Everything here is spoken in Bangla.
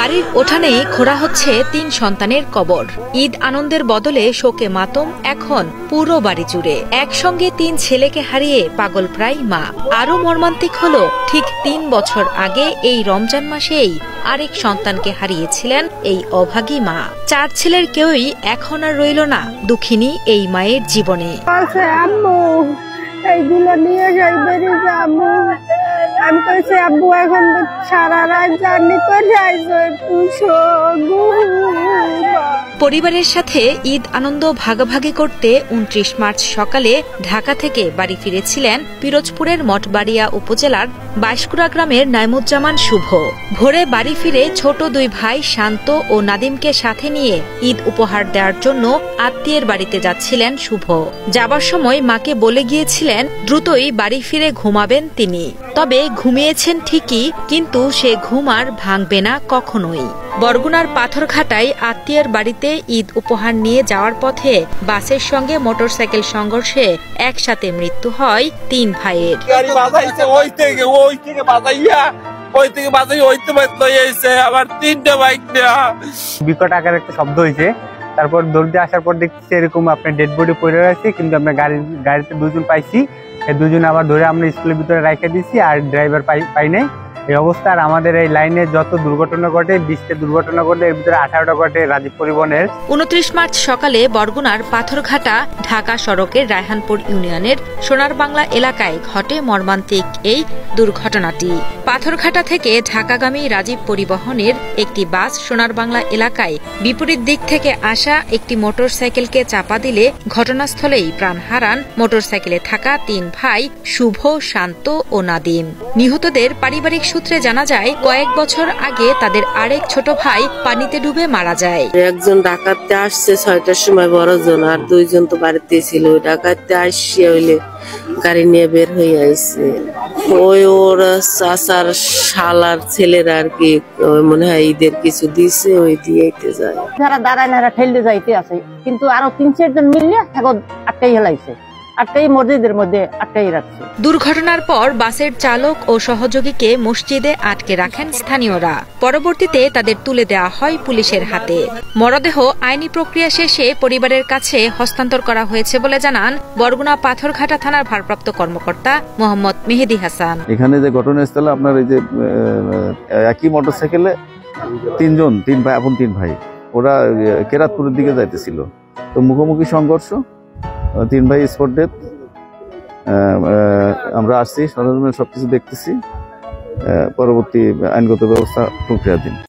বাড়ির উঠানেই খোঁড়া হচ্ছে ৩ সন্তানের কবর। ঈদ আনন্দের বদলে শোকে মাতম এখন পুরো বাড়ি জুড়ে। একসঙ্গে ৩ ছেলেকে হারিয়ে পাগল প্রায় মা। আরো মর্মান্তিক হলো, ঠিক ৩ বছর আগে এই রমজান মাসেই আরেক সন্তানকে হারিয়েছিলেন এই অভাগী মা। 4 ছেলের কেউই এখন আর রইল না দুঃখিনী এই মায়ের জীবনে। এইগুলো নিয়ে যাই বেরিয়ে যাবো। আমি কইছি আব্বু এখন সারা রাত জার্নি করে যাইছো একটু। পরিবারের সাথে ঈদ আনন্দ ভাগাভাগি করতে ২৯ মার্চ সকালে ঢাকা থেকে বাড়ি ফিরেছিলেন পিরোজপুরের মঠবাড়িয়া উপজেলার বাইশকুড়া গ্রামের নাইমুজ্জামান শুভ। ভোরে বাড়ি ফিরে ছোট 2 ভাই শান্ত ও নাদিমকে সাথে নিয়ে ঈদ উপহার দেওয়ার জন্য আত্মীয়ের বাড়িতে যাচ্ছিলেন শুভ। যাবার সময় মাকে বলে গিয়েছিলেন দ্রুতই বাড়ি ফিরে ঘুমাবেন তিনি। তবে ঘুমিয়েছেন ঠিকই, কিন্তু সে ঘুম আর ভাঙবে না কখনোই। বরগুনার পাথরঘাটায় আত্মীয়ের বাড়িতে ঈদ উপহার নিয়ে যাওয়ার পথে বাসের সঙ্গে মোটরসাইকেল সংঘর্ষে একসাথে মৃত্যু হয় 3 ভাইয়ের। বিকট আকার একটা শব্দ হয়েছে। তারপর দৌড়ে আসার পর দেখছি এরকম আপনার ডেড বডি পড়ে রয়েছে, কিন্তু আমরা গাড়িতে 2 জন পাইছি। এই 2 জন আবার ধরে আমরা স্কুলের ভিতরে রেখে দিয়েছি, আর ড্রাইভার পাই নাই। এই অবস্থা। আর আমাদের এই লাইনে যত দুর্ঘটনা ঘটে, 20টা দুর্ঘটনা ঘটে, এর ভিতরে 18টা ঘটে রাজীব পরিবহনের। 29 মার্চ সকালে বরগুনার পাথরঘাটা ঢাকা সড়কের রায়হানপুর ইউনিয়নের সোনার বাংলা এলাকায় ঘটে মর্মান্তিক এই দুর্ঘটনাটি। পাথরঘাটা থেকে ঢাকাগামী রাজীব পরিবহনের একটি বাস সোনার বাংলা এলাকায় বিপরীত দিক থেকে আসা একটি মোটরসাইকেলকে চাপা দিলে ঘটনাস্থলেই প্রাণ হারান মোটরসাইকেলে থাকা 3 ভাই শুভ, শান্ত ও নাদিম। নিহতদের পারিবারিক সূত্রে জানা যায়, কয়েক বছর আগে তাদের আরেক ছোট ভাই পানিতে ডুবে মারা যায়। একজন ডাকাতে আসছে 6টার সময়, বড়জন, আর 2 জন তো বাড়িতে ছিল। ওই ডাকাতে আসছে হইলে গাড়ি নিয়ে বের হয়ে আইছে। ওই ওর চাচার শালার ছেলেরা আর কি মনে হয় ঈদের কিছু দিছে, ওই দিয়েইতে যায়। যারা দাঁড়ায় না ঠেলতে যাইতে আছে, কিন্তু আরো 3-4 জন মিললে এখন আটকাই হেলাইছে। আটকাই মসজিদের মধ্যে আটকাই রাখছে। দুর্ঘটনার পর বাসের চালক ও সহযোগীকে মসজিদে আটকে রাখেন স্থানীয়রা। পরবর্তীতে তাদের তুলে দেওয়া হয় পুলিশের হাতে। মরদেহ আইনি প্রক্রিয়া শেষে পরিবারের কাছে হস্তান্তর করা হয়েছে বলে জানান বরগুনা পাথরঘাটা থানার ভারপ্রাপ্ত কর্মকর্তা মোহাম্মদ মেহেদি হাসান। এখানে যে ঘটনাস্থলে আপনার এই যে একই মোটরসাইকেলে 3 ভাই, আপন 3 ভাই, ওরা কেরাতপুরের দিকে যাইতেছিল। তো মুখোমুখি সংঘর্ষ, 3 ভাই স্পট ডেথ। আমরা আসছি, সরঞ্জাম সবকিছু দেখতেছি, পরবর্তী আইনগত ব্যবস্থা প্রক্রিয়াধীন।